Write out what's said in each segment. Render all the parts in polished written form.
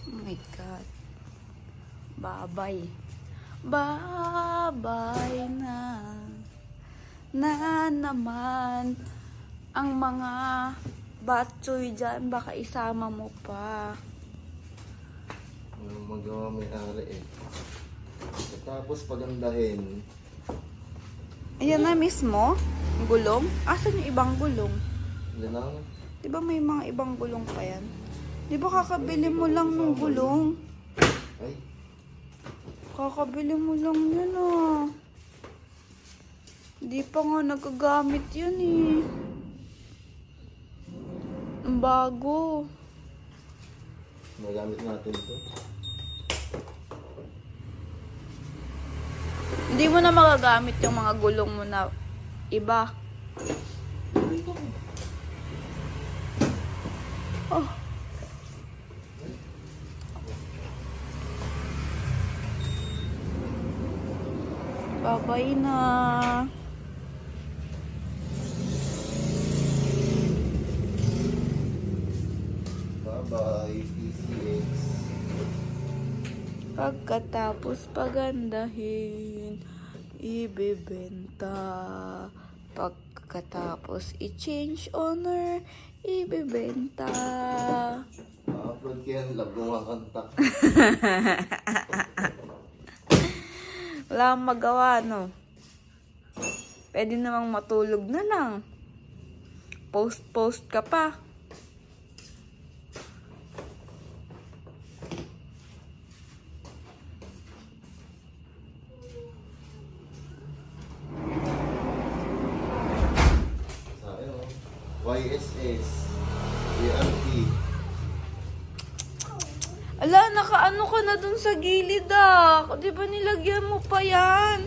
Oh my God. Babay. Babay na. Na naman. Ang mga batchoy dyan, baka isama mo pa. Anong magawa may-ari eh. Tapos pagandahin. Ayan na mismo. Gulong. Asan yung ibang gulong? Yan lang. Diba may mga ibang gulong pa yan? Diba kakabili mo lang ng gulong? Ay. Kakabili mo lang yun ah. Di pa nga nagagamit yun eh. Ang bago. Magamit natin ito. Hindi mo na magagamit yung mga gulong mo na iba. Oh. Babay na. Bye-bye, PCX. Pagkatapos pagandahin, ibibenta. Pagkatapos i-change owner, ibibenta. Ma-upload ko yan, love kumakanta. Wala kang magawa, no? Pwede namang matulog na lang. Post-post ka pa. YSS, ERP. Ala, nakaano ka na dun sa gilid ah. Di ba nilagyan mo pa yan?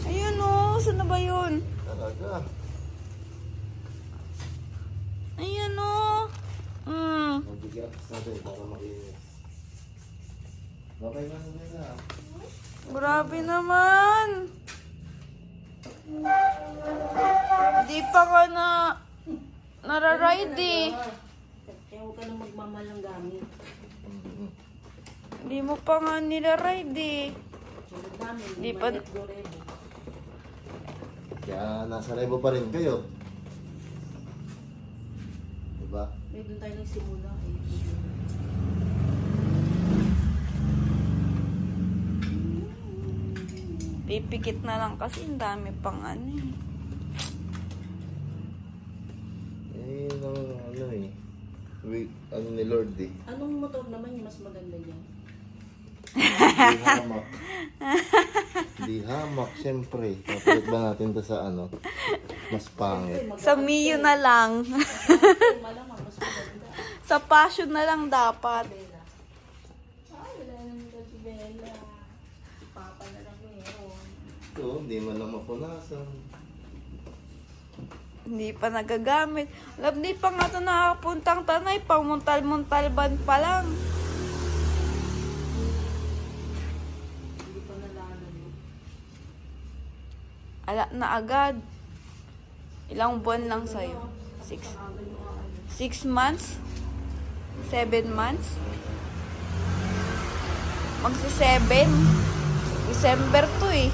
Ayun oh, saan na ba yun? Talaga. Ayun oh. Magbigyan natin para makinis. Okay na. Grabe naman. Di pa ka na nararide eh. Kaya huwag ka na magmamalang gamit. Hindi mo pa nga nilaride eh. Sunod namin, Di pa. Rebo. Kaya nasa Rebo pa rin kayo. Diba? May doon tayo nagsimula eh. Pipikit na lang kasi ang dami pang ano eh. Ano eh. Ano ni Lord eh. Anong motor naman yung mas maganda dyan? Di hamak. Di hamak, syempre. Kapalit ba natin to sa ano? Mas pangit. Sa Mio na lang. Malamang mas maganda. Sa Passion na lang dapat. Bella. Ay, wala naman si Bella. Papa na lang meron. Ito, hindi man lang mapunasan. Hindi pa nagagamit. Alam, di pa nga ito nakapuntang Tanay. Pang muntal-muntalban pa lang. Hindi pa nalaman. Ala na agad. Ilang buwan lang sa'yo? 6 months? 7 months? Magsi-7. December to eh.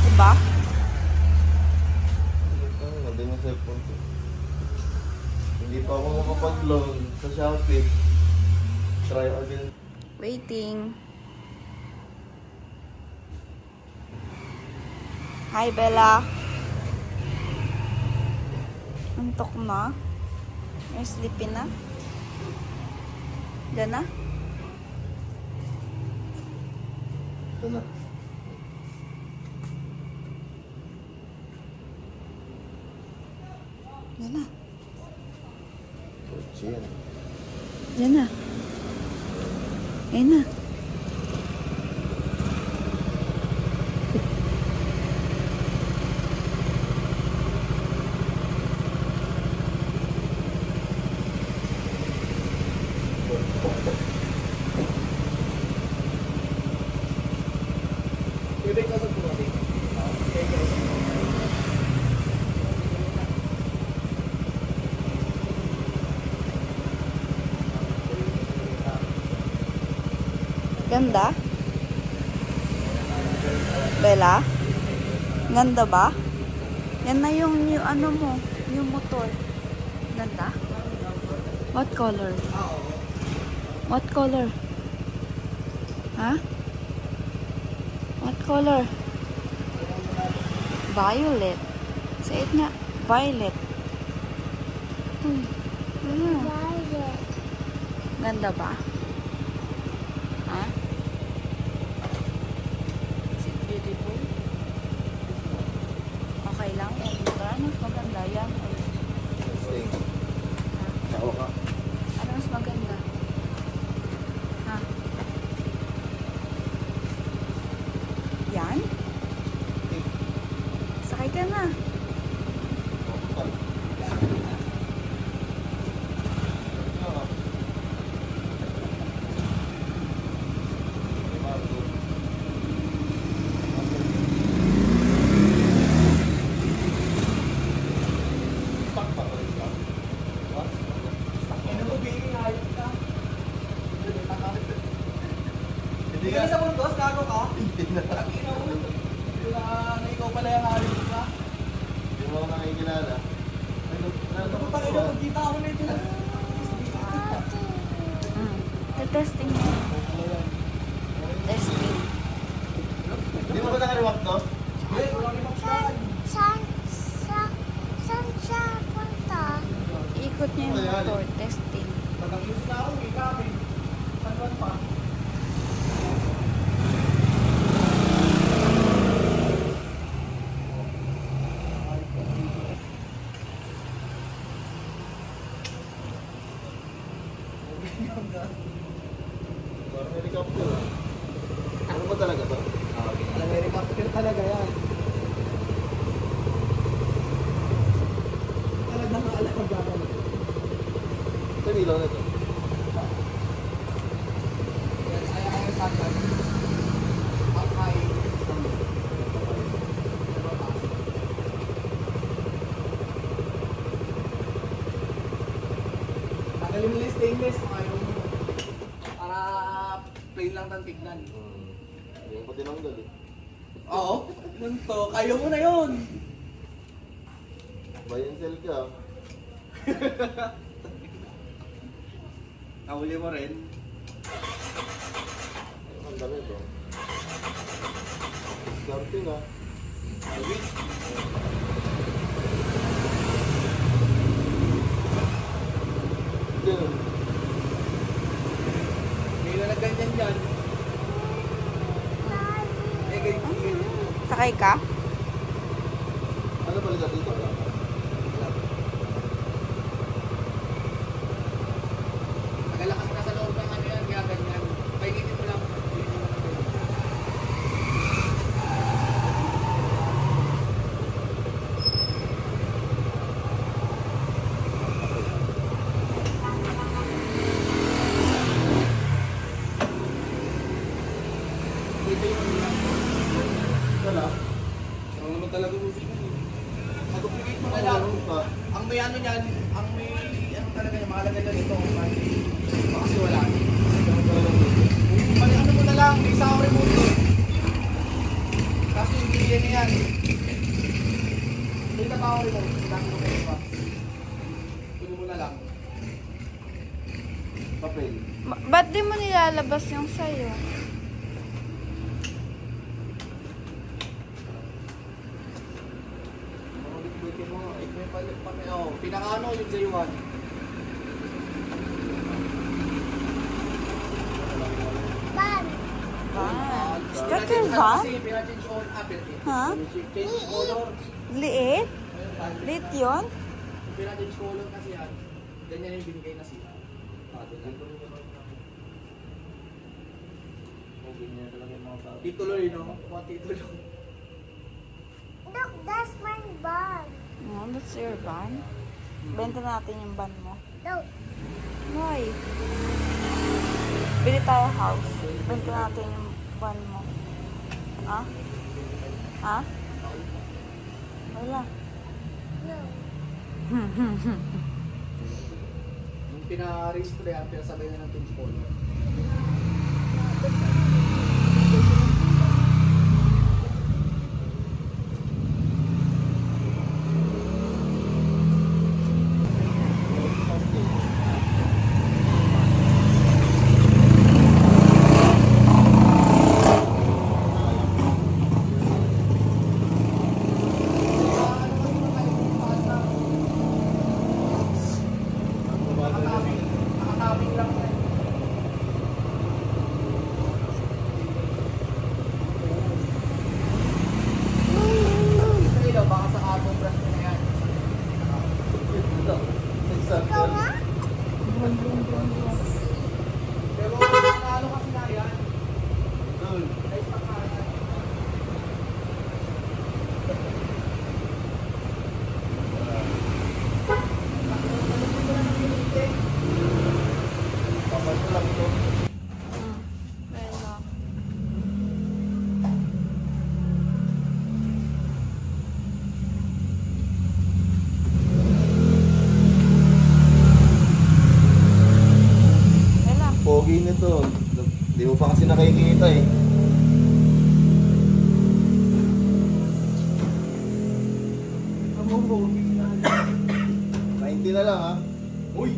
Diba? Nandun yung cellphone ko. Hindi pa ako makapag-loan sa Shopee. Try again. Waiting. Hi, Bella. Antok na? You're sleepy na? Diyan na? Ito na. Diyan na. Kotse yan. Diyan na. Ayan na. Ganda? Bella? Ganda ba? Yan na yung new ano mo, new motor. Ganda? What color? What color? Ha? What color? Violet. Say it nga. Violet. Violet. Ganda ba? Ha? Is it beautiful? Okay lang. Ano mas maganda? Yan. Stay. Tao ka. Ano mas maganda? Ha? Yan? Sakay ka na. Hindi Hindi ka. sa mundos, gago ka? Hindi na. Na ikaw pala yung hari mo ka? Hindi mo ako nakikilala. Putang ina, pagkita ako na ito. Testing mo. Testing. Hindi mo ba nakaliwak to? Ay, wala ni Makshan. Saan siya punta? Ikot niya yung motor. Testing. Pag-ang-use na ako, may kami. Saan pa? Parang helicopter. Ano ba talaga to? Alam mo, helicopter talaga yan. Talagang alam ang gagawin. Ito yung ilaw na to. Yan, ay sa akin. Up high. Tagalin mo yung stainless kung ayaw mo. Para plain lang tang tignan. Hindi ko tinanggal eh. Oo, nun to. Kaya mo na yun. Buy and sell ka. Nahuli mo rin. Ang dami ito. Starting ah. Wait. Ganun. May na ganyan dyan. Eh, ganyan. Sakay ka? Ano balikat dito? Nagalakas na sa loob ng ano yan, kaya ganyan. Painitin mo lang. Dito yung Wala. ang naman talaga music yan eh. Mag-duplicate mo na lang. Ano pa? Ang may ano niyan, ang may ano talaga yung makalagay lang ito. Kasi wala. Mali ano mo na lang, may isa akong remote doon. Kaso yung bilyan niya yan. May isa pa akong remote. Dami ko kayo pa. Tuloy mo na lang. Papel. Ba't di mo nilalabas yung sayo? Ulit-ulitin mo. May palit pa may oh. Pinakano yung J1. Van. Van. Is that your van? Kasi pinachange on apple. Ha? Change color. Liit? Liit yun? Pinachange color kasi yan. Ganyan yung binigay na siya. Tituloy, no? Mga tituloy. Look, that's my van. Oh, that's your van. Benta natin yung van mo. Look. Why? Bili tayo house. Benta natin yung van mo. Ha? Ha? Wala. No. Yung pina-raise ko na yan, pinasabay na ng change color. Pogi nito. Di mo pa kasi nakikita eh. Kamubo. 90 na lang ha. Uy!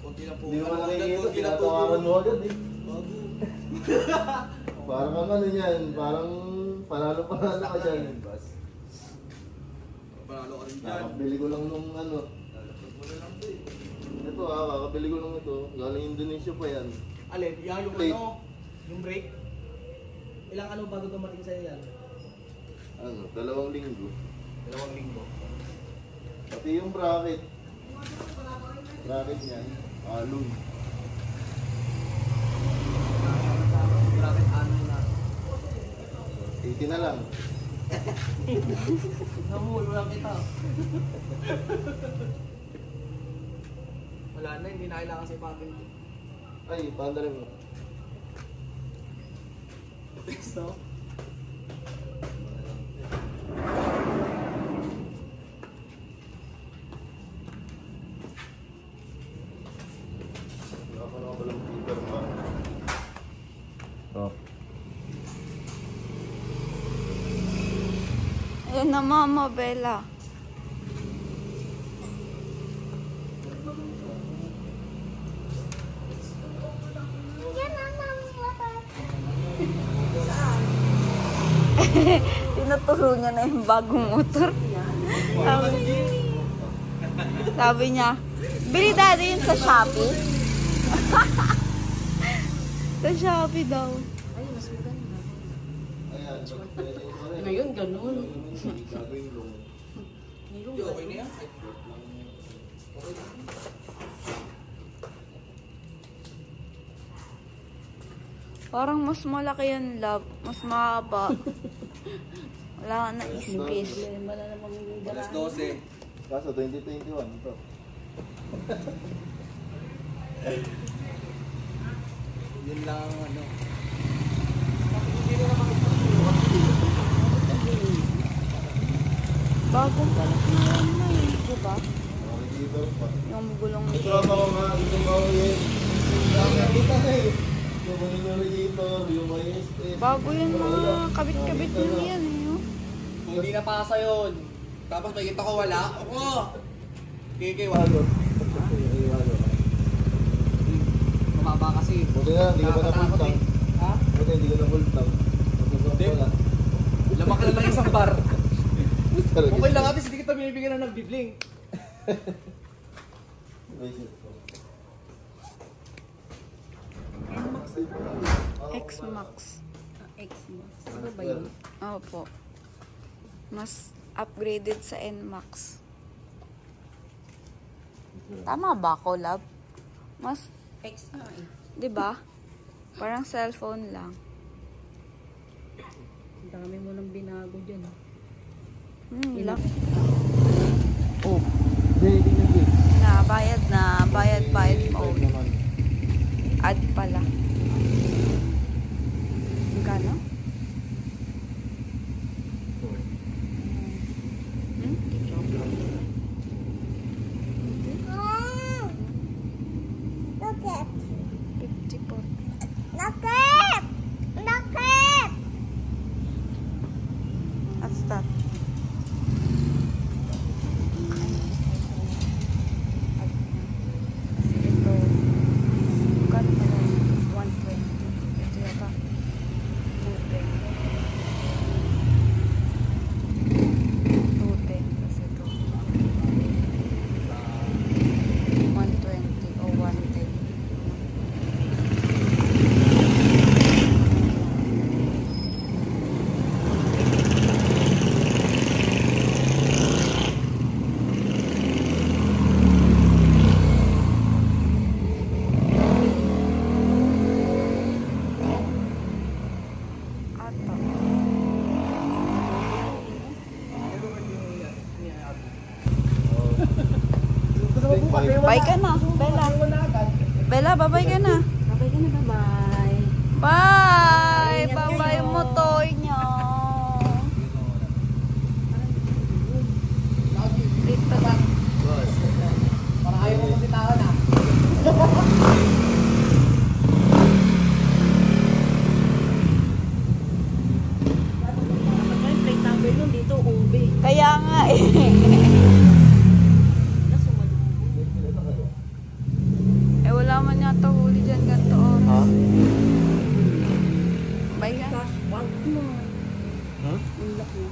Kunti lang po. Hindi mo pa nakikita, tinatawaran mo agad eh. Parang kang ano yan, parang panalo-panalo ka dyan. Panalo ka rin dyan. Kakabili ko lang nung ano. Ito kakabili ko lang ito. Galing Indonesia pa yan. Alin, yan yung Plate. ano, yung brake. Ilang ano bago dumating sa'yo yan? Ano, 2 linggo. 2 linggo. Pati yung bracket. Bracket niyan, alum. Bracket ano na. 80 na lang. Namulo lang kita. Wala na, hindi na kailangan sa ipapin. Ay, paanda rin mo. Thanks, no? Wala ka na walang paper pa. Oh. Ayun na Mama Bella. Tinuturo niya na yung bagong motor. Sabi niya, bili daddy yun sa Shopee. Sa Shopee daw. Ayan, pwede ko rin. Ngayon, ganun. Gagawin long. Hindi, okay na yan. Parang mas malaki yan, love. Mas mahaba. Wala ka na space. Problema na namang Alas garahe. 12. Kaso 2021 ito. Yun lang ang ano. Bagong palit na yan na eh. Diba? Makikita pa. Yung gulong ni Ito ako nga, ito nga yun. Nakakita na eh. Yung radiator, yung ISS. bago yan mga kabit-kabit nyo yan eh. Oh. Kung hindi napasa yun, tapos makikita ko wala, ako! Kiki, wala. Mababa kasi. Buti na, hindi ko pa Nakakatakot na-full tank. eh. Ha? Buti hindi ko na-full tank. Hindi. Wala. Lamak ka na lang isang bar. Talaga. Okay lang ate, hindi kita binibigyan na nagbibling. Basic ko. X-Max. X-Max. Ano ba yun? Opo. Mas upgraded sa N-Max. Tama ba ako, love? Mas, X nga eh. di ba? Parang cellphone lang. Ang dami mo nang binago dyan. Lang. Oh, hindi na din. Na, bayad na. Bayad mode. naman. Add pala. Magkano? Nakit! 54. Nakit! Nakit! What's that? Ito. Magkano pala yun? 120. Ito yata. 210. 210 kasi ito. 120 o 110. Ata. Bye ka na, Bella. Bella, bye-bye ka na. Okay ka na, bye-bye. Bye! Ingat Bye-bye kayo. motor niyo. Dito lang. Para ayaw mo magbitawan ah. Ang laki.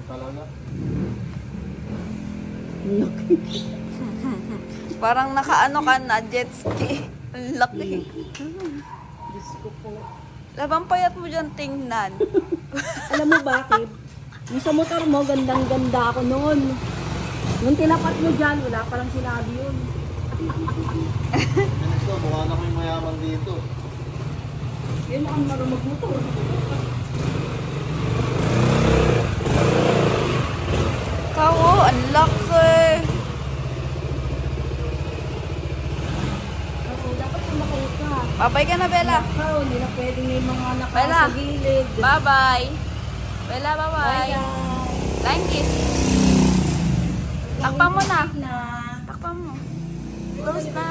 Talaga. Ang laki. Parang nakaano ka na, jet ski. Ang laki. Diyos ko po. Labang payat mo dyan tingnan. Alam mo bakit? Yung sa motor mo, gandang-ganda ako noon. Nung tinapat mo dyan, wala parang sinabi yun. Ito, mukha na ko yung mayaman dito. Yun ang marunong magmotor. Kao, ang laki. Oo, dapat sumakay ka. Babay ka na, Bella. Ikaw, hindi na pwedeng may mga naka Bella. sa gilid. Bye-bye. Bella, Bye, bye-bye. guys. Thank you. Takpan mo na. Na. Takpan mo. Close na.